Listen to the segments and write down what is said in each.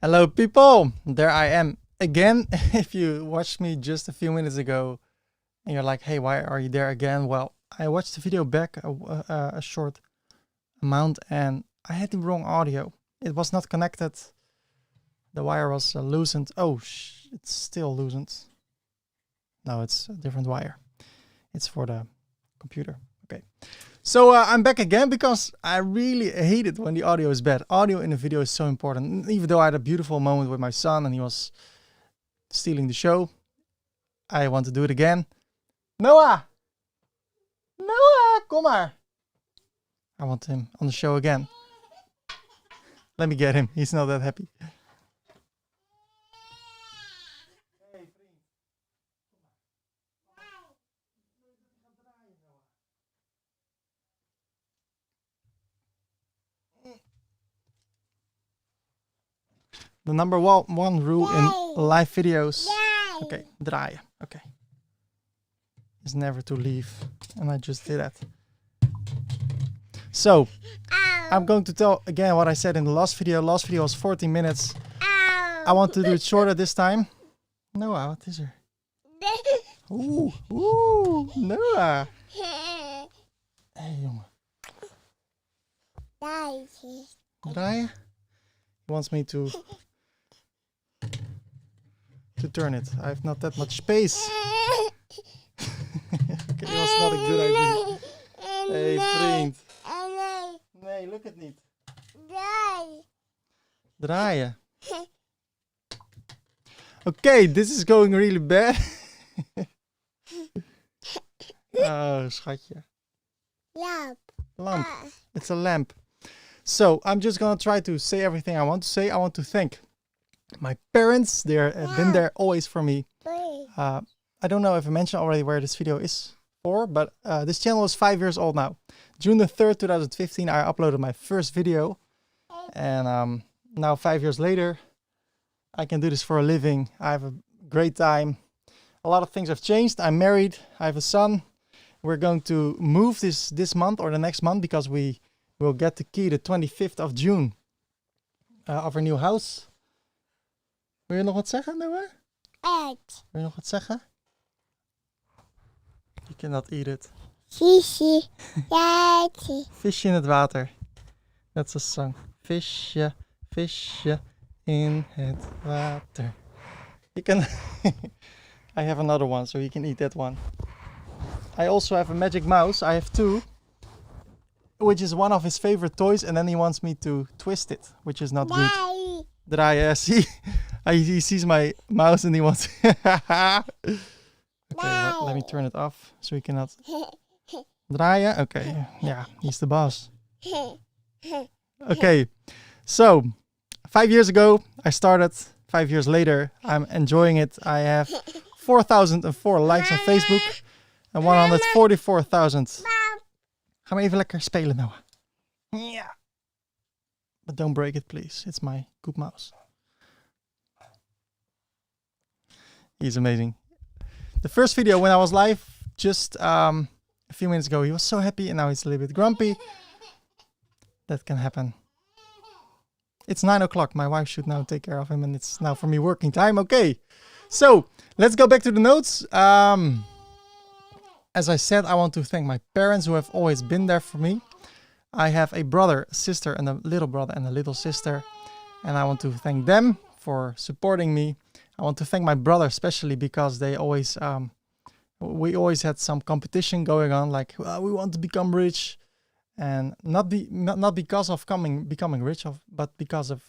Hello people, there I am again. If you watched me just a few minutes ago and you're like, hey, why are you there again? Well, I watched the video back a short amount and I had the wrong audio. It was not connected. The wire was loosened. Oh, it's still loosened. No, it's a different wire. It's for the computer. Okay. So I'm back again because I really hate it when the audio is bad. Audio in a video is so important. Even though I had a beautiful moment with my son and he was stealing the show, I want to do it again. Noah! Noah, kom maar. I want him on the show again. Let me get him. He's not that happy. The number one rule in live videos. Okay, draaien. Okay. Is never to leave. And I just did that. So, I'm going to tell again what I said in the last video. Last video was 14 minutes. I want to do it shorter this time. Noah, wat is er? Oeh, Noah. Hey, jongen. Draaien? He wants me to turn it. I have not that much space. Okay, that was not a good idea. Hey, vriend. Nee, lukt het niet. Draaien. Okay, this is going really bad. Oh, schatje. Lamp. It's a lamp. So, I'm just gonna try to say everything I want to say. I want to thank my parents. They've been there always for me. I don't know if I mentioned already where this video is for, but this channel is 5 years old now. June the 3rd, 2015, I uploaded my first video. And now 5 years later, I can do this for a living. I have a great time. A lot of things have changed. I'm married. I have a son. We're going to move this month or the next month because we will get the key the 25th of June of our new house. Wil je nog wat zeggen, Noah? Wil je nog wat zeggen? You cannot eat it. Visje. Visje in het water. That's a song. Visje, visje in het water. You can... I have another one, so you can eat that one. I also have a magic mouse. I have two. Which is one of his favorite toys. And then he wants me to twist it, which is not good. Draaien. See? He sees my mouse and he wants... Okay, let me turn it off so he cannot... Draaien? Okay, yeah, he's the boss. Okay, so 5 years ago I started. 5 years later I'm enjoying it. I have 4,004 likes on Facebook and 144,000. Ga maar even lekker spelen, Noah. Yeah. But don't break it, please. It's my good mouse. He's amazing. The first video when I was live just a few minutes ago, he was so happy and now he's a little bit grumpy. That can happen. It's 9 o'clock. My wife should now take care of him and it's now for me working time. Okay. So let's go back to the notes. As I said, I want to thank my parents who have always been there for me. I have a brother, a sister, and a little brother and a little sister. And I want to thank them for supporting me. I want to thank my brother especially because they always, we always had some competition going on. Like, well, we want to become rich. And not because of becoming rich, but because of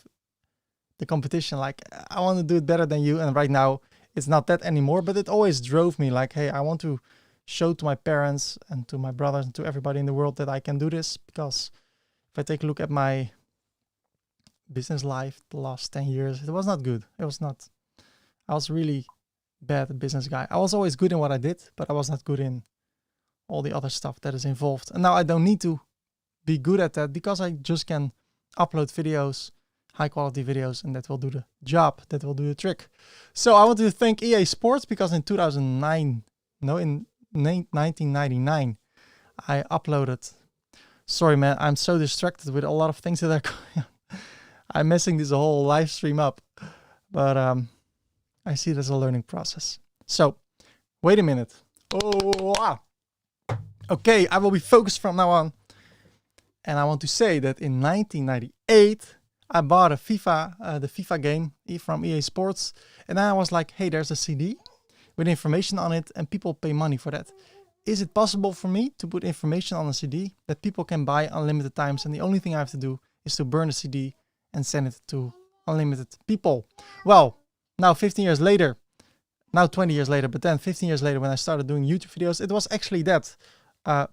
the competition. Like, I want to do it better than you. And right now it's not that anymore, but it always drove me like, hey, I want to show to my parents and to my brothers and to everybody in the world that I can do this. Because if I take a look at my business life the last 10 years, it was not good. It was not. I was really bad business guy. I was always good in what I did, but I was not good in all the other stuff that is involved. And now I don't need to be good at that because I just can upload videos, high quality videos, and that will do the job, that will do the trick. So I want to thank EA Sports because in 1999, I uploaded. Sorry, man, I'm so distracted with a lot of things that are going on. I'm messing this whole live stream up, but I see it as a learning process. So wait a minute. Oh, wow. Okay, I will be focused from now on. And I want to say that in 1998, I bought a FIFA, the FIFA game from EA Sports. And then I was like, hey, there's a CD with information on it and people pay money for that. Is it possible for me to put information on a CD that people can buy unlimited times? And the only thing I have to do is to burn the CD and send it to unlimited people. Well, now 15 years later, now 20 years later, but then 15 years later when I started doing YouTube videos, it was actually that.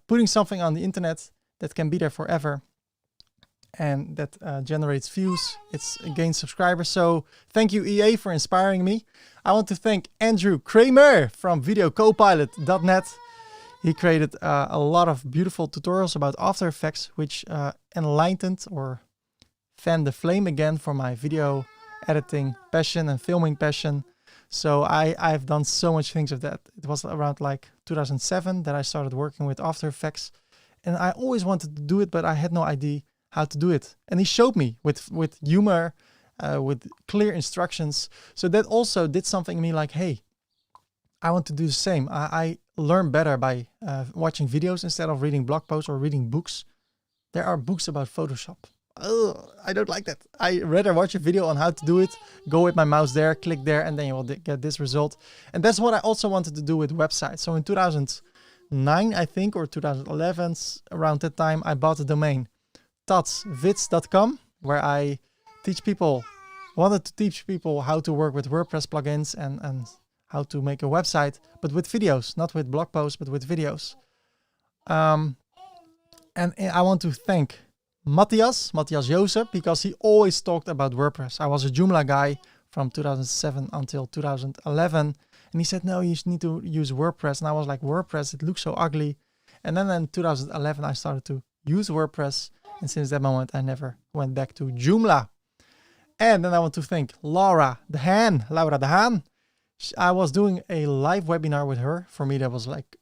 Putting something on the internet that can be there forever and that generates views, it's gains subscribers. So thank you EA for inspiring me. I want to thank Andrew Kramer from videocopilot.net. He created a lot of beautiful tutorials about After Effects, which enlightened or fanned the flame again for my video editing passion and filming passion. So I've done so much things of that. It was around like 2007 that I started working with After Effects. And I always wanted to do it, but I had no idea how to do it. And he showed me with humor, with clear instructions. So that also did something in me like, hey, I want to do the same. I learn better by watching videos instead of reading blog posts or reading books. There are books about Photoshop. Oh, I don't like that. I rather watch a video on how to do it, go with my mouse there, click there, and then you will get this result. And that's what I also wanted to do with websites. So in 2009, I think, or 2011, around that time, I bought a domain, tatsvids.com, where I wanted to teach people how to work with WordPress plugins and how to make a website, but with videos, not with blog posts, but with videos. And I want to thank Matthias Joseph, because he always talked about WordPress. I was a Joomla guy from 2007 until 2011. And he said, no, you need to use WordPress. And I was like, WordPress, it looks so ugly. And then in 2011, I started to use WordPress. And since that moment, I never went back to Joomla. And then I want to thank Laura De Haan. I was doing a live webinar with her. For me, that was like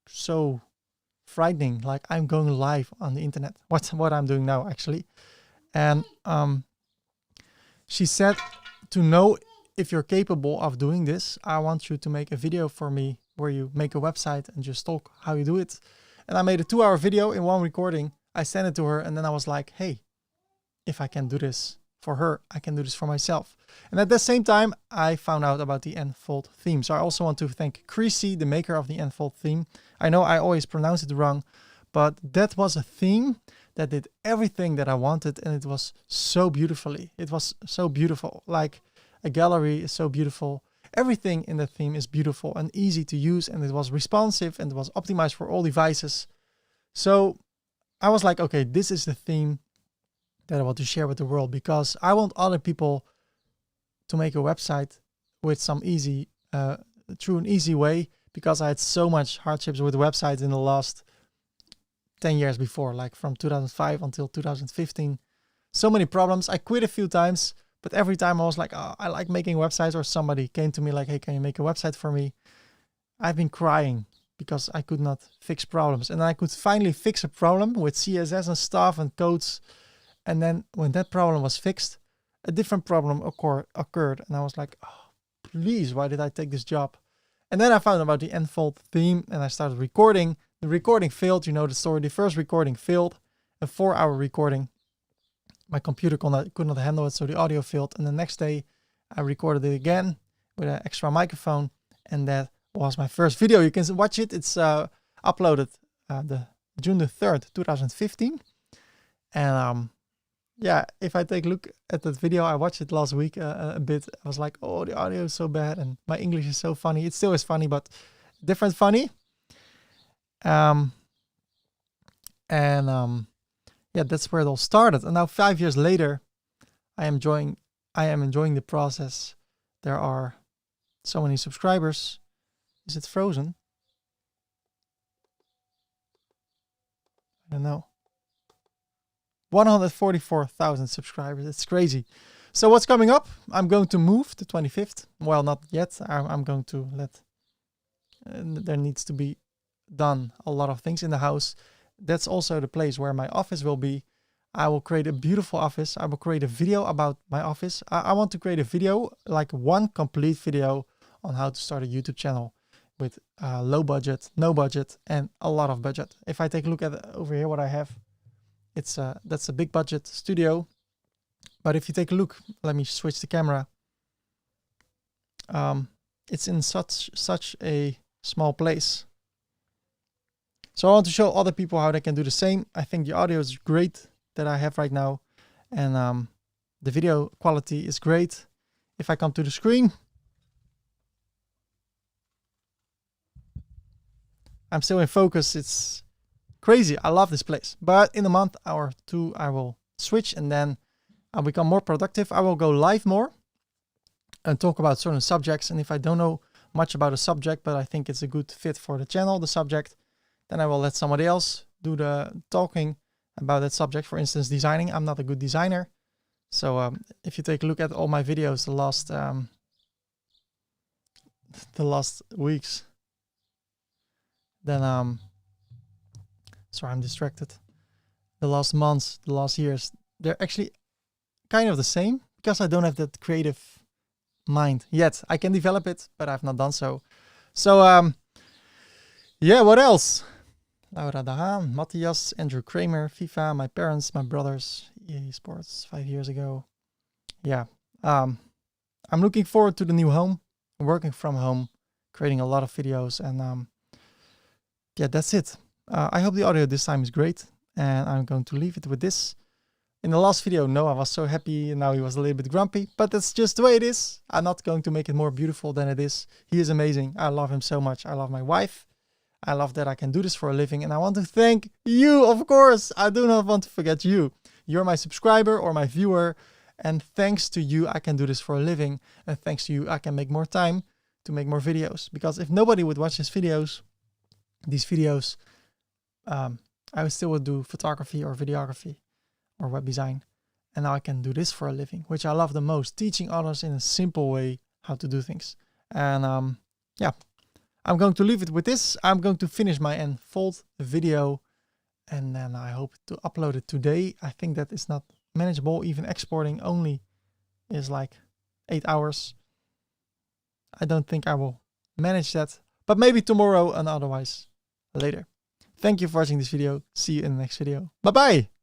so frightening, like I'm going live on the internet. What I'm doing now, actually. And she said, to know if you're capable of doing this, I want you to make a video for me where you make a website and just talk how you do it. And I made a 2-hour video in one recording. I sent it to her, and then I was like, hey, if I can do this for her, I can do this for myself. And at the same time, I found out about the Enfold theme. So I also want to thank Creasy, the maker of the Enfold theme. I know I always pronounce it wrong, but that was a theme that did everything that I wanted, and it was so beautifully. It was so beautiful. Like a gallery is so beautiful. Everything in the theme is beautiful and easy to use, and it was responsive and it was optimized for all devices. So I was like, okay, this is the theme that I want to share with the world, because I want other people to make a website with some easy, through an easy way, because I had so much hardships with websites in the last 10 years before, like from 2005 until 2015. So many problems. I quit a few times, but every time I was like, oh, I like making websites, or somebody came to me like, hey, can you make a website for me? I've been crying because I could not fix problems. And I could finally fix a problem with CSS and stuff and codes. And then when that problem was fixed, a different problem occurred. And I was like, oh, please, why did I take this job? And then I found about the Enfold theme and I started recording. The recording failed. You know the story. The first recording failed, a 4-hour recording. My computer could not handle it, so the audio failed. And the next day I recorded it again with an extra microphone. And that was my first video. You can watch it. It's uploaded the June the 3rd, 2015. And yeah, if I take a look at that video, I watched it last week a bit. I was like, oh, the audio is so bad and my English is so funny. It still is funny, but different funny. Yeah, that's where it all started. And now 5 years later, I am enjoying the process. There are so many subscribers. Is it frozen? I don't know. 144,000 subscribers. It's crazy. So what's coming up? I'm going to move to 25th. Well, not yet. I'm going to let, there needs to be done a lot of things in the house. That's also the place where my office will be. I will create a beautiful office. I will create a video about my office. I want to create a video, like one complete video on how to start a YouTube channel with low budget, no budget, and a lot of budget. If I take a look at over here what I have, it's that's a big budget studio. But if you take a look, let me switch the camera. It's in such a small place. So I want to show other people how they can do the same. I think the audio is great that I have right now, and the video quality is great. If I come to the screen, I'm still in focus. It's crazy. I love this place. But in a month or two, I will switch, and then I'll become more productive. I will go live more and talk about certain subjects. And if I don't know much about a subject, but I think it's a good fit for the channel, the subject, then I will let somebody else do the talking about that subject. For instance, designing. I'm not a good designer. So if you take a look at all my videos the last weeks, then sorry, I'm distracted. The last months, the last years, they're actually kind of the same because I don't have that creative mind yet. I can develop it, but I've not done so. So yeah, what else? Laura Dahan, Matthias, Andrew Kramer, FIFA, my parents, my brothers, EA Sports 5 years ago. Yeah, I'm looking forward to the new home, working from home, creating a lot of videos, and yeah, that's it. I hope the audio this time is great, and I'm going to leave it with this. In the last video, Noah was so happy, and now he was a little bit grumpy, but that's just the way it is. I'm not going to make it more beautiful than it is. He is amazing. I love him so much. I love my wife. I love that I can do this for a living, and I want to thank you, of course. I do not want to forget you. You're my subscriber or my viewer, and thanks to you, I can do this for a living, and thanks to you, I can make more time to make more videos. Because if nobody would watch these videos, I still would do photography or videography or web design, and now I can do this for a living, which I love the most, teaching others in a simple way how to do things. And yeah, I'm going to leave it with this. I'm going to finish my Unfold video, and then I hope to upload it today. I think that is not manageable. Even exporting only is like 8 hours. I don't think I will manage that, but maybe tomorrow and otherwise later. Thank you for watching this video. See you in the next video. Bye bye.